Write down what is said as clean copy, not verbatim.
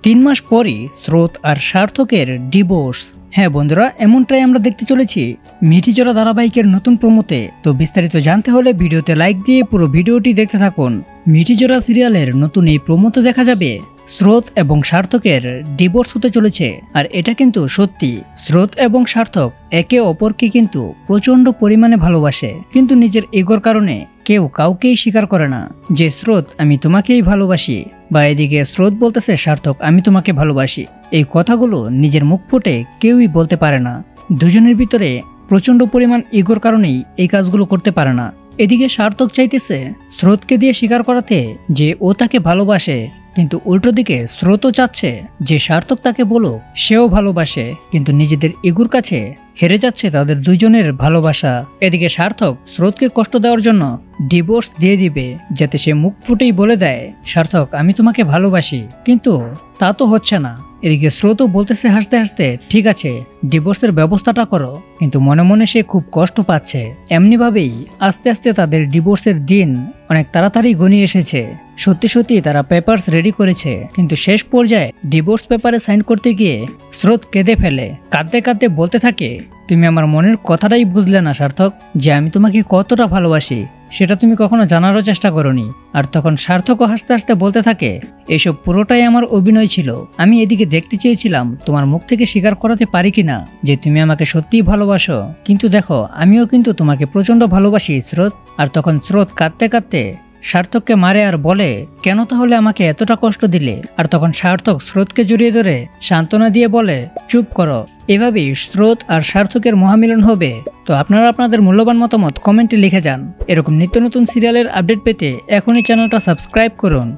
3 মাস পরই স্রোত আর সার্থকের ডিভোর্স। হ্যাঁ বন্ধুরা, এমনটাই আমরা দেখতে চলেছি মিঠিজোড়া ধারাবাহিকের নতুন প্রমোতে। তো বিস্তারিত জানতে হলে ভিডিওতে লাইক দিয়ে পুরো ভিডিওটি দেখতে থাকুন। মিঠিজোড়া সিরিয়ালের নতুন এই প্রমোতে দেখা যাবে স্রোত এবং সার্থকের ডিভোর্স হতে চলেছে। আর এটা কিন্তু সত্যি, স্রোত এবং সার্থক একে অপরকে কিন্তু প্রচন্ড পরিমাণে ভালোবাসে, কিন্তু নিজের ইগোর কারণে কেউ কাউকেই স্বীকার করে না যে স্রোত আমি তোমাকেই ভালোবাসি, বা এদিকে স্রোত বলতেছে সার্থক আমি তোমাকে ভালোবাসি। এই কথাগুলো নিজের মুখ ফুটে কেউই বলতে পারে না। দুজনের ভিতরে প্রচন্ড পরিমাণ ইগোর কারণেই এই কাজগুলো করতে পারে না। এদিকে সার্থক চাইতেছে স্রোতকে দিয়ে স্বীকার করাতে যে ও তাকে ভালোবাসে, কিন্তু উল্টো দিকে স্রোতও চাচ্ছে যে সার্থক তাকে বলুক সেও ভালোবাসে, কিন্তু নিজেদের ইগোর কাছে হেরে যাচ্ছে তাদের দুইজনের ভালোবাসা। এদিকে সার্থক স্রোতকে কষ্ট দেওয়ার জন্য ডিভোর্স দিয়ে দিবে, যাতে সে মুখ ফুটেই বলে দেয় সার্থক আমি তোমাকে ভালোবাসি, কিন্তু তা তো হচ্ছে না। এদিকে স্রোতও বলতেছে হাসতে হাসতে ঠিক আছে ডিভোর্সের ব্যবস্থাটা করো, কিন্তু মনে মনে সে খুব কষ্ট পাচ্ছে। এমনিভাবেই আস্তে আস্তে তাদের ডিভোর্সের দিন অনেক তাড়াতাড়ি ঘনিয়ে এসেছে। সত্যি সত্যি তারা পেপারস রেডি করেছে, কিন্তু শেষ পর্যায়ে ডিভোর্স পেপারে সাইন করতে গিয়ে স্রোত কেঁদে ফেলে। কাঁদতে কাঁদতে বলতে থাকে তুমি আমার মনের কথাটাই বুঝলে না সার্থক, যে আমি তোমাকে কতটা ভালোবাসি সেটা তুমি কখনো জানারও চেষ্টা করোনি। আর তখন সার্থকও হাসতে হাসতে বলতে থাকে এসব পুরোটাই আমার অভিনয় ছিল, আমি এদিকে দেখতে চেয়েছিলাম তোমার মুখ থেকে স্বীকার করাতে পারি কিনা যে তুমি আমাকে সত্যিই ভালোবাসো, কিন্তু দেখো আমিও কিন্তু তোমাকে প্রচন্ড ভালোবাসি স্রোত। আর তখন স্রোত কাঁদতে কাঁদতে সার্থককে মারে আর বলে কেন তাহলে আমাকে এতটা কষ্ট দিলে। আর তখন সার্থক স্রোতকে জড়িয়ে ধরে সান্ত্বনা দিয়ে বলে চুপ করো। এভাবেই স্রোত আর সার্থকের মহামিলন হবে। তো আপনারা আপনাদের মূল্যবান মতামত কমেন্টে লিখে যান। এরকম নিত্য নতুন সিরিয়ালের আপডেট পেতে এখনই চ্যানেলটা সাবস্ক্রাইব করুন।